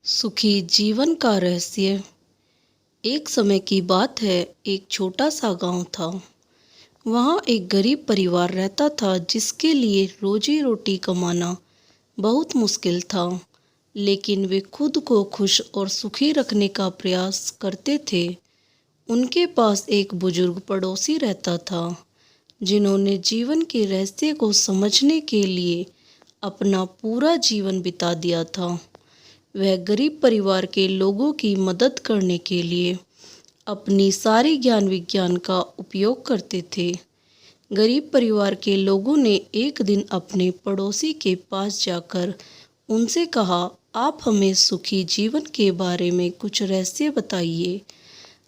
सुखी जीवन का रहस्य। एक समय की बात है, एक छोटा सा गांव था। वहां एक गरीब परिवार रहता था जिसके लिए रोजी रोटी कमाना बहुत मुश्किल था। लेकिन वे खुद को खुश और सुखी रखने का प्रयास करते थे। उनके पास एक बुजुर्ग पड़ोसी रहता था जिन्होंने जीवन के रहस्य को समझने के लिए अपना पूरा जीवन बिता दिया था। वह गरीब परिवार के लोगों की मदद करने के लिए अपनी सारी ज्ञान विज्ञान का उपयोग करते थे। गरीब परिवार के लोगों ने एक दिन अपने पड़ोसी के पास जाकर उनसे कहा, आप हमें सुखी जीवन के बारे में कुछ रहस्य बताइए।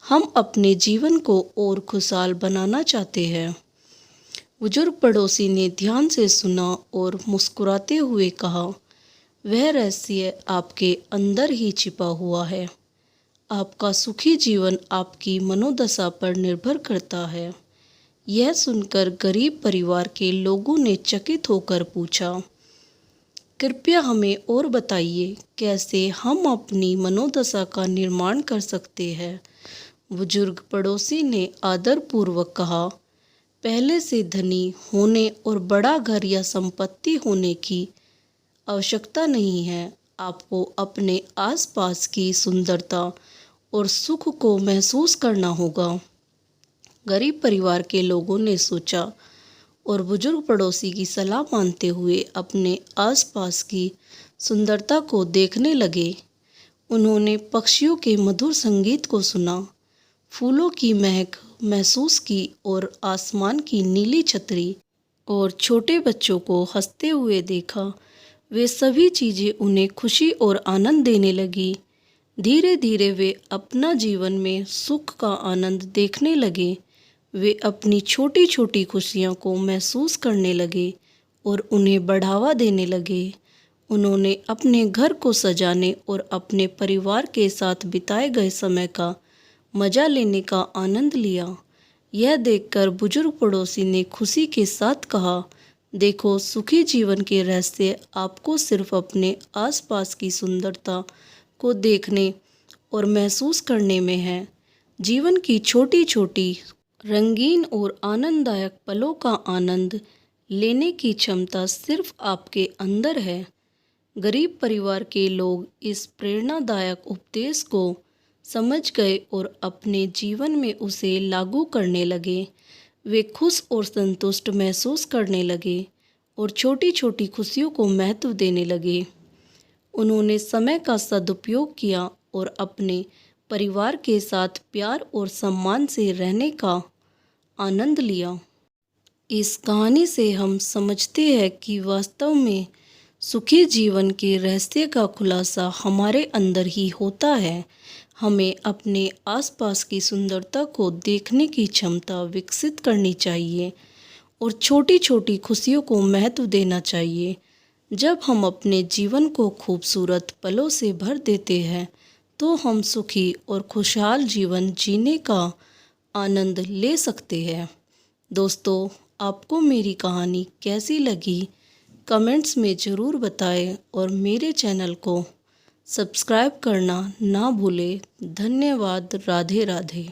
हम अपने जीवन को और खुशहाल बनाना चाहते हैं। बुजुर्ग पड़ोसी ने ध्यान से सुना और मुस्कुराते हुए कहा, वह रहस्य आपके अंदर ही छिपा हुआ है। आपका सुखी जीवन आपकी मनोदशा पर निर्भर करता है। यह सुनकर गरीब परिवार के लोगों ने चकित होकर पूछा, कृपया हमें और बताइए, कैसे हम अपनी मनोदशा का निर्माण कर सकते हैं। बुजुर्ग पड़ोसी ने आदरपूर्वक कहा, पहले से धनी होने और बड़ा घर या संपत्ति होने की आवश्यकता नहीं है। आपको अपने आसपास की सुंदरता और सुख को महसूस करना होगा। गरीब परिवार के लोगों ने सोचा और बुजुर्ग पड़ोसी की सलाह मानते हुए अपने आसपास की सुंदरता को देखने लगे। उन्होंने पक्षियों के मधुर संगीत को सुना, फूलों की महक महसूस की और आसमान की नीली छतरी और छोटे बच्चों को हंसते हुए देखा। वे सभी चीज़ें उन्हें खुशी और आनंद देने लगी। धीरे धीरे वे अपना जीवन में सुख का आनंद देखने लगे। वे अपनी छोटी छोटी खुशियों को महसूस करने लगे और उन्हें बढ़ावा देने लगे। उन्होंने अपने घर को सजाने और अपने परिवार के साथ बिताए गए समय का मज़ा लेने का आनंद लिया। यह देखकर बुजुर्ग पड़ोसी ने खुशी के साथ कहा, देखो, सुखी जीवन के रहस्य आपको सिर्फ अपने आसपास की सुंदरता को देखने और महसूस करने में है। जीवन की छोटी छोटी रंगीन और आनंददायक पलों का आनंद लेने की क्षमता सिर्फ आपके अंदर है। गरीब परिवार के लोग इस प्रेरणादायक उपदेश को समझ गए और अपने जीवन में उसे लागू करने लगे। वे खुश और संतुष्ट महसूस करने लगे और छोटी छोटी खुशियों को महत्व देने लगे। उन्होंने समय का सदुपयोग किया और अपने परिवार के साथ प्यार और सम्मान से रहने का आनंद लिया। इस कहानी से हम समझते हैं कि वास्तव में सुखी जीवन के रहस्य का खुलासा हमारे अंदर ही होता है। हमें अपने आसपास की सुंदरता को देखने की क्षमता विकसित करनी चाहिए और छोटी छोटी खुशियों को महत्व देना चाहिए। जब हम अपने जीवन को खूबसूरत पलों से भर देते हैं तो हम सुखी और खुशहाल जीवन जीने का आनंद ले सकते हैं। दोस्तों, आपको मेरी कहानी कैसी लगी कमेंट्स में ज़रूर बताएं और मेरे चैनल को सब्सक्राइब करना ना भूलें। धन्यवाद। राधे राधे।